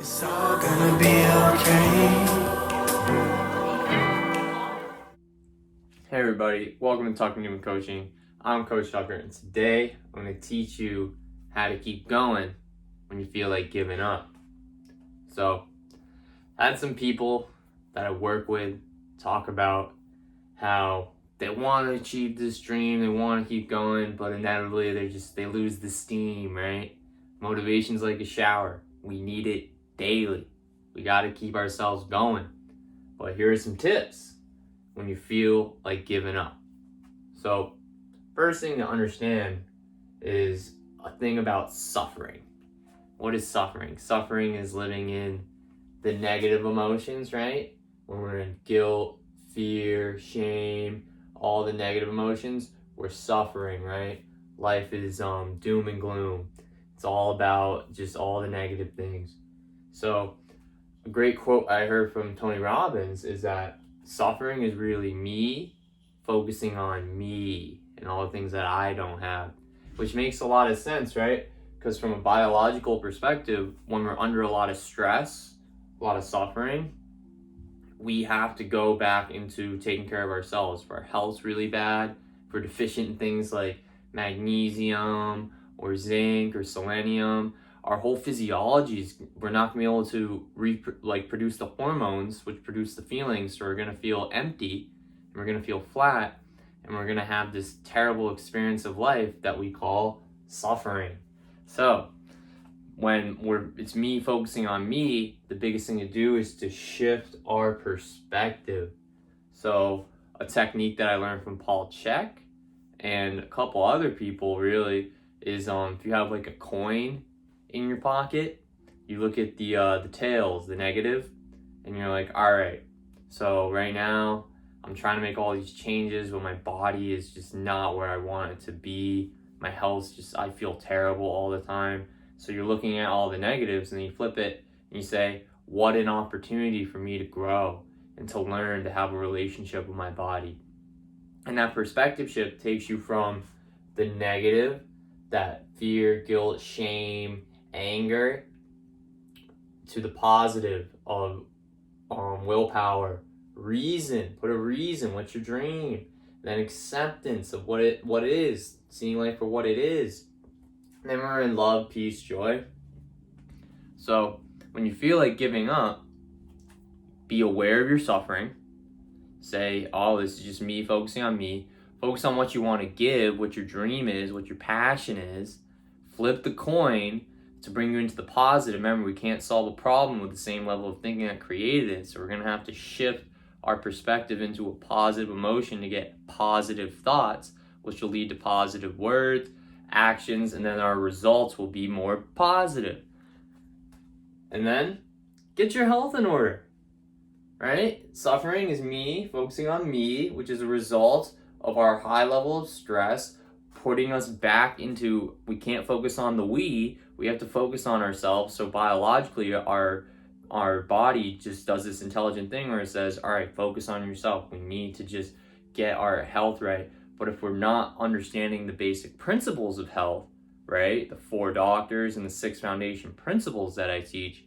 It's all gonna be okay. Hey everybody, welcome to Talking Newman Coaching. I'm Coach Tucker, and today I'm going to teach you how to keep going when you feel like giving up. So, I had some people that I work with talk about how they want to achieve this dream, they want to keep going, but inevitably they lose the steam, right? Motivation's like a shower. We need it daily. We got to keep ourselves going. But here are some tips when you feel like giving up. So, first thing to understand is a thing about suffering. What is suffering? Suffering is living in the negative emotions, right? When we're in guilt, fear, shame, all the negative emotions, we're suffering, right? Life is doom and gloom. It's all about just all the negative things. So, a great quote I heard from Tony Robbins is that suffering is really me focusing on me and all the things that I don't have, which makes a lot of sense, right? Because from a biological perspective, when we're under a lot of stress, a lot of suffering, we have to go back into taking care of ourselves. If our health's really bad, if we're deficient in things like magnesium or zinc or selenium, our whole physiology is, we're not going to be able to produce the hormones which produce the feelings, so we're going to feel empty, and we're going to feel flat, and we're going to have this terrible experience of life that we call suffering. So when it's me focusing on me, the biggest thing to do is to shift our perspective. So a technique that I learned from Paul Chek and a couple other people really is if you have like a coin in your pocket, you look at the tails, the negative, and you're like, all right, so right now I'm trying to make all these changes, but my body is just not where I want it to be. My health's just, I feel terrible all the time. So you're looking at all the negatives, and then you flip it and you say, what an opportunity for me to grow and to learn to have a relationship with my body. And that perspective shift takes you from the negative, that fear, guilt, shame, anger, to the positive of willpower, reason. Put a reason. What's your dream? Then acceptance of what it is, seeing life for what it is. And then we're in love, peace, joy. So when you feel like giving up, be aware of your suffering. Say, oh, this is just me focusing on me. Focus on what you want to give, what your dream is, what your passion is. Flip the coin to bring you into the positive. Remember, we can't solve a problem with the same level of thinking that created it. So we're going to have to shift our perspective into a positive emotion to get positive thoughts, which will lead to positive words, actions, and then our results will be more positive. And then get your health in order, right? Suffering is me focusing on me, which is a result of our high level of stress putting us back into, we can't focus on the we have to focus on ourselves. So biologically, our body just does this intelligent thing where it says, all right, focus on yourself. We need to just get our health right. But if we're not understanding the basic principles of health, right, the 4 doctors and the 6 foundation principles that I teach,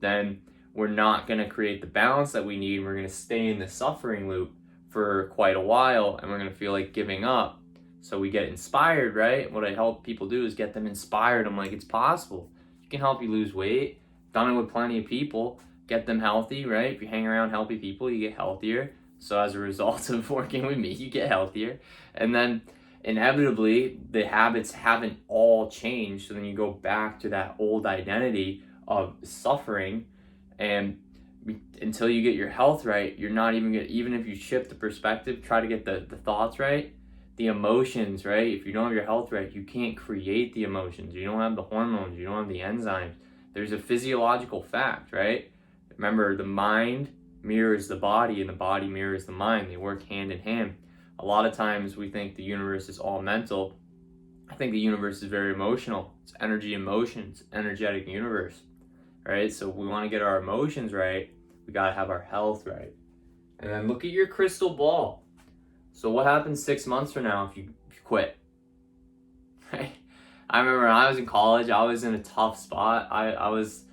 then we're not going to create the balance that we need. We're going to stay in the suffering loop for quite a while, and we're going to feel like giving up. So we get inspired, right? What I help people do is get them inspired. I'm like, it's possible. You can help you lose weight. Done it with plenty of people. Get them healthy, right? If you hang around healthy people, you get healthier. So as a result of working with me, you get healthier. And then inevitably, the habits haven't all changed. So then you go back to that old identity of suffering. And until you get your health right, you're not even going to, even if you shift the perspective, try to get the thoughts right, the emotions right. If you don't have your health right, you can't create the emotions. You don't have the hormones. You don't have the enzymes. There's a physiological fact, right? Remember, the mind mirrors the body and the body mirrors the mind. They work hand in hand. A lot of times we think the universe is all mental. I think the universe is very emotional. It's energy and motion. It's an energetic universe, right? So if we want to get our emotions right, we got to have our health right. And then look at your crystal ball. So what happens 6 months from now if you quit? Right? I remember when I was in college, I was in a tough spot. I was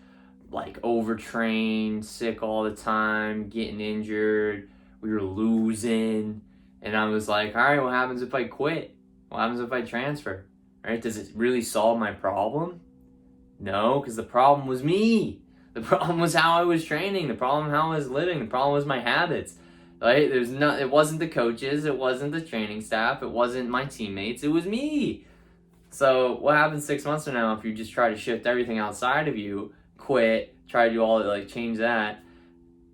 like overtrained, sick all the time, getting injured. We were losing. And I was like, all right, what happens if I quit? What happens if I transfer? Right? Does it really solve my problem? No, because the problem was me. The problem was how I was training. The problem how I was living. The problem was my habits. Right? It wasn't the coaches. It wasn't the training staff. It wasn't my teammates. It was me. So what happens 6 months from now if you just try to shift everything outside of you, quit, try to do all like change that?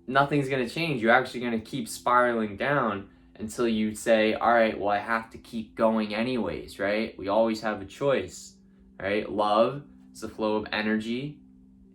Nothing's gonna change. You're actually gonna keep spiraling down until you say, all right, well, I have to keep going anyways, right? We always have a choice, right? Love is the flow of energy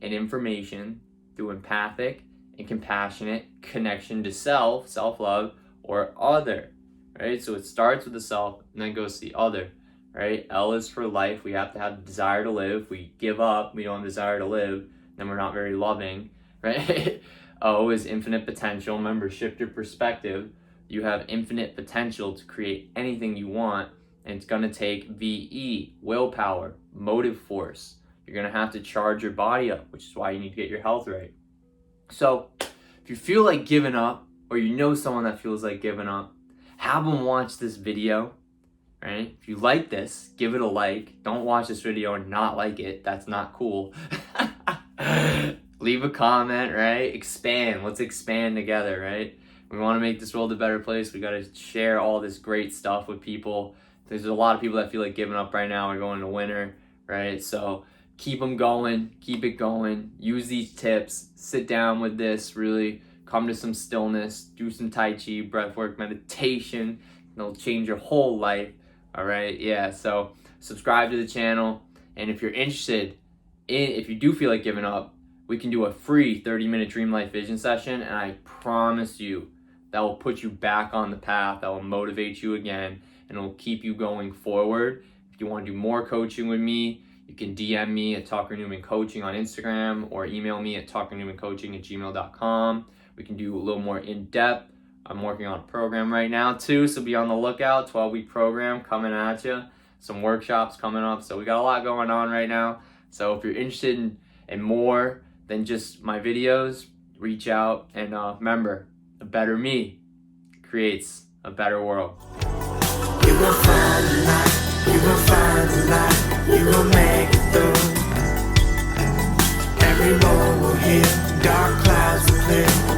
and information through empathic and compassionate connection to self-love, or other, right? So it starts with the self and then goes to the other, right? L is for life. We have to have the desire to live. If we give up, we don't have desire to live, then we're not very loving, right? O is infinite potential. Remember, shift your perspective. You have infinite potential to create anything you want, and it's going to take VE, willpower, motive force. You're going to have to charge your body up, which is why you need to get your health right. So if you feel like giving up, or you know someone that feels like giving up, have them watch this video, right? If you like this, give it a like. Don't watch this video and not like it. That's not cool. Leave a comment, right? Expand. Let's expand together, right? We want to make this world a better place. We got to share all this great stuff with people. There's a lot of people that feel like giving up right now. We're going to winter, right? So keep them going. Keep it going. Use these tips. Sit down with this. Really come to some stillness. Do some Tai Chi, breathwork, meditation. It'll change your whole life. All right? Yeah, so subscribe to the channel. And if you're interested if you do feel like giving up, we can do a free 30-minute Dream Life Vision session. And I promise you, that will put you back on the path, that will motivate you again, and it will keep you going forward. If you want to do more coaching with me, you can DM me at Tucker Newman Coaching on Instagram, or email me at tuckernewmancoaching@gmail.com. We can do a little more in-depth. I'm working on a program right now too, so be on the lookout. 12-week program coming at you. Some workshops coming up, so we got a lot going on right now. So if you're interested in more than just my videos, reach out, and remember, a better me creates a better world. You will find the light, you will find the light, you will make it through. Every road will heal, dark clouds will clear.